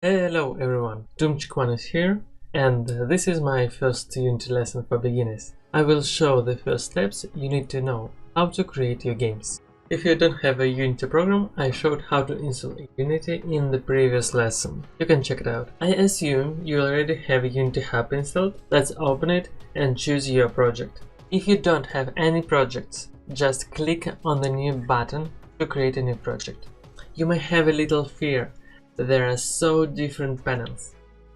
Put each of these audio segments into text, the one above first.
Hello everyone, Doomchick1 is here, and this is my first Unity lesson for beginners. I will show the first steps you need to know how to create your games. If you don't have a Unity program, I showed how to install Unity in the previous lesson. You can check it out. I assume you already have Unity Hub installed. Let's open it and choose your project. If you don't have any projects, just click on the new button to create a new project. You may have a little fear. There are so different panels,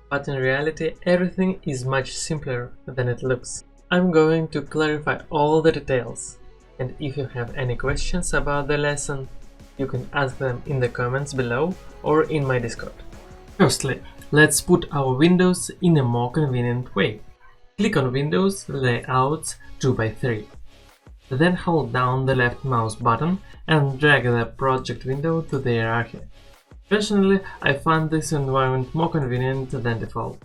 but in reality everything is much simpler than it looks. I'm going to clarify all the details, and if you have any questions about the lesson, you can ask them in the comments below or in my Discord. Firstly, let's put our windows in a more convenient way. Click on Windows Layouts 2x3. Then hold down the left mouse button and drag the project window to the hierarchy. Personally, I find this environment more convenient than default,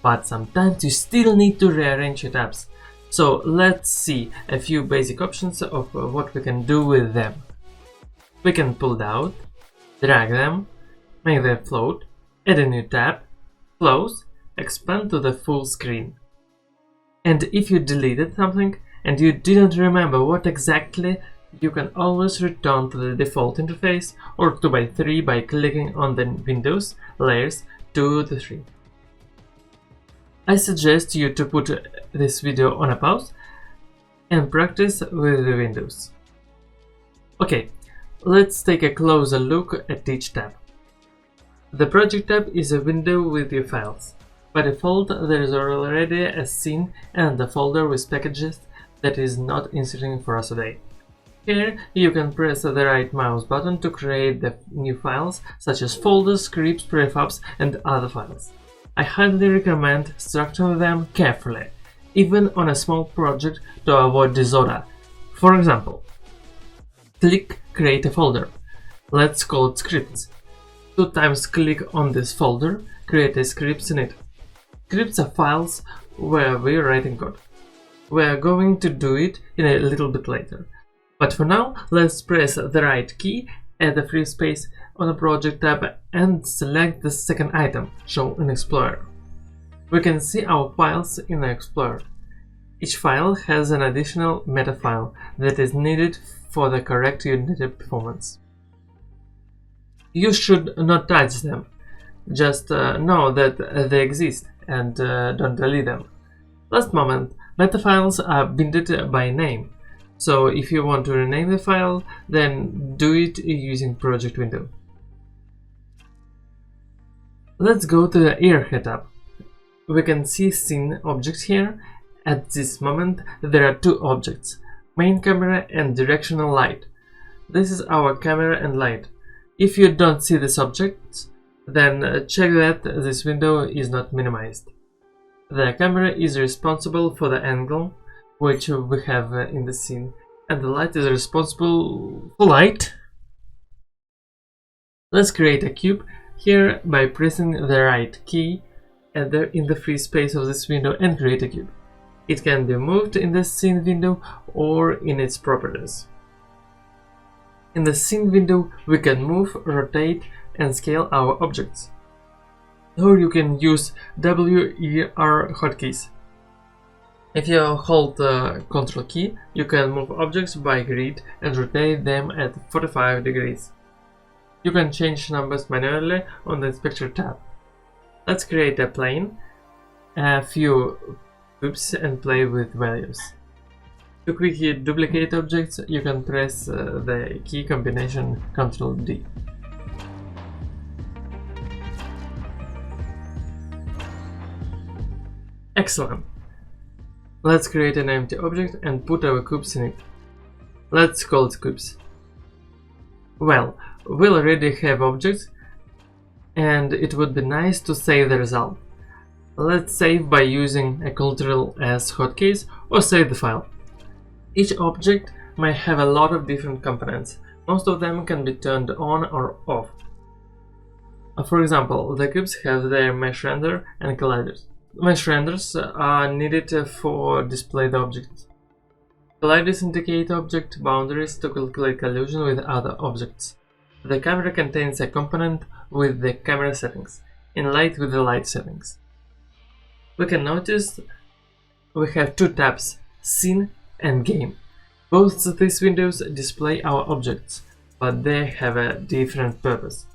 but sometimes you still need to rearrange your tabs. So let's see a few basic options of what we can do with them. We can pull out, drag them, make them float, add a new tab, close, expand to the full screen. And if you deleted something and you didn't remember what exactly, you can always return to the default interface or 2x3 by clicking on the Windows Layers 2 to 3. I suggest you to put this video on a pause and practice with the windows. Okay, let's take a closer look at each tab. The Project tab is a window with your files. By default, there is already a scene and a folder with packages that is not inserting for us today. Here, you can press the right mouse button to create the new files, such as folders, scripts, prefabs, and other files. I highly recommend structuring them carefully, even on a small project, to avoid disorder. For example, click Create a folder. Let's call it Scripts. 2 times click on this folder, create a scripts in it. Scripts are files where we're writing code. We are going to do it in a little bit later. But for now, let's press the right key, add a free space on the Project tab and select the second item, Show in Explorer. We can see our files in the Explorer. Each file has an additional meta file that is needed for the correct Unity performance. You should not touch them, just know that they exist and don't delete them. Last moment, meta files are binded by name. So if you want to rename the file, then do it using Project window. Let's go to the hierarchy tab. We can see scene objects here. At this moment, there are 2 objects, main camera and directional light. This is our camera and light. If you don't see these objects, then check that this window is not minimized. The camera is responsible for the angle which we have in the scene, and the light is responsible for light. Let's create a cube here by pressing the right key in the free space of this window and create a cube. It can be moved in the scene window or in its properties. In the scene window, we can move, rotate, and scale our objects. Or you can use W, E, R hotkeys. If you hold the Ctrl key, you can move objects by grid and rotate them at 45 degrees. You can change numbers manually on the Inspector tab. Let's create a plane, a few cubes, and play with values. To quickly duplicate objects, you can press the key combination Ctrl D. Excellent! Let's create an empty object and put our cubes in it. Let's call it cubes. Well, we already have objects and it would be nice to save the result. Let's save by using a Ctrl+S hotkeys or save the file. Each object may have a lot of different components. Most of them can be turned on or off. For example, the cubes have their mesh render and colliders. Mesh renders are needed for display the objects. Colliders indicate object boundaries to calculate collision with other objects. The camera contains a component with the camera settings. in light with the light settings. We can notice we have two tabs, Scene and Game. Both of these windows display our objects, but they have a different purpose.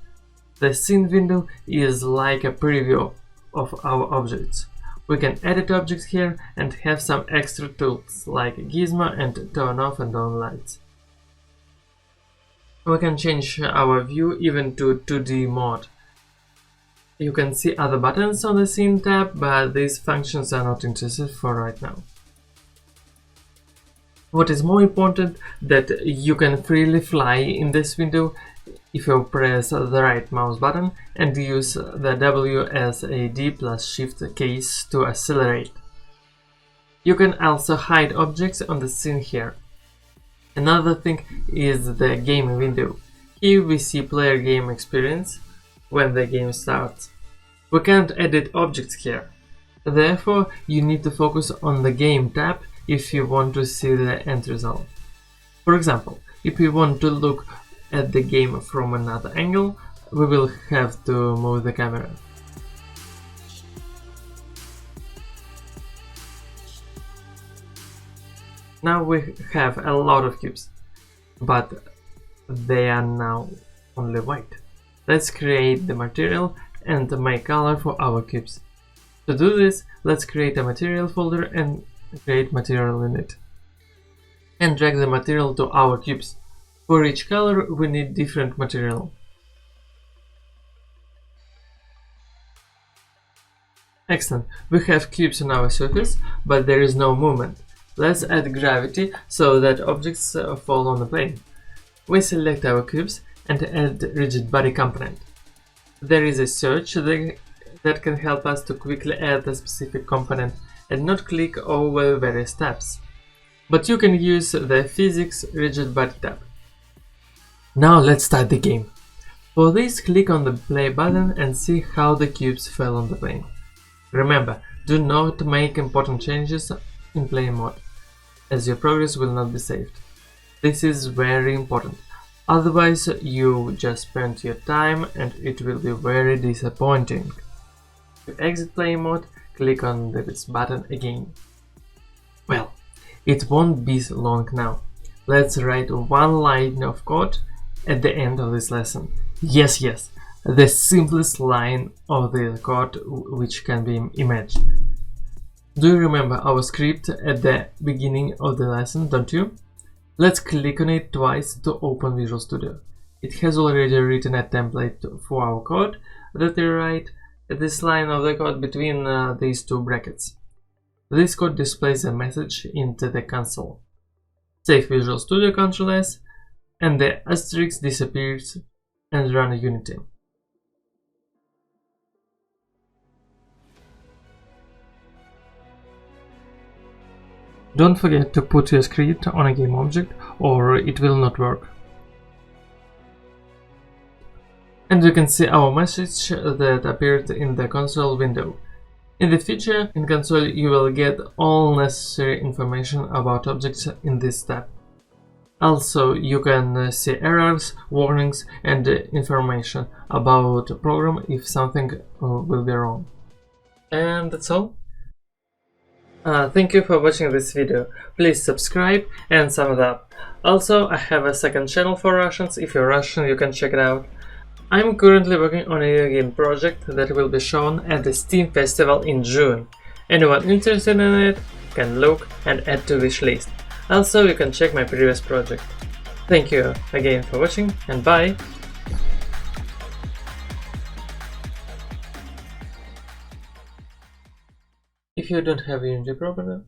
The Scene window is like a preview of our objects. We can edit objects here and have some extra tools like gizmo and turn off and on lights. We can change our view even to 2D mode. You can see other buttons on the Scene tab, but these functions are not interested for right now. What is more important, that you can freely fly in this window if you press the right mouse button and use the WSAD plus Shift keys to accelerate. You can also hide objects on the Scene here. Another thing is the Game window. Here we see player game experience when the game starts. We can't edit objects here. Therefore, you need to focus on the Game tab if you want to see the end result. For example, if we want to look at the game from another angle, we will have to move the camera. Now we have a lot of cubes, but they are now only white. Let's create the material and make color for our cubes. To do this, let's create a material folder and create material in it. And drag the material to our cubes. For each color we need different material. Excellent, we have cubes on our surface, but there is no movement. Let's add gravity so that objects fall on the plane. We select our cubes and add Rigidbody component. There is a search that can help us to quickly add a specific component and not click over various tabs. But you can use the Physics Rigidbody tab. Now let's start the game. For this, click on the play button and see how the cubes fell on the plane. Remember, do not make important changes in play mode, as your progress will not be saved. This is very important, otherwise you just spend your time and it will be very disappointing. To exit play mode, click on this button again. Well, it won't be long now. Let's write one line of code at the end of this lesson. Yes, the simplest line of the code which can be imagined. Do you remember our script at the beginning of the lesson, don't you? Let's click on it twice to open Visual Studio. It has already written a template for our code that we write at this line of the code between these two brackets. This code displays a message into the console. Save Visual Studio Ctrl S, and the asterisk disappears, and run Unity. Don't forget to put your script on a game object or it will not work. And you can see our message that appeared in the console window. In the future, in console you will get all necessary information about objects in this tab. Also, you can see errors, warnings, and information about the program if something will be wrong. And that's all. Thank you for watching this video. Please subscribe and sum it up. Also, I have a second channel for Russians. If you're Russian, you can check it out. I'm currently working on a new game project that will be shown at the Steam Festival in June. Anyone interested in it can look and add to wish list. Also, you can check my previous project. Thank you again for watching, and bye! If you don't have Unity problem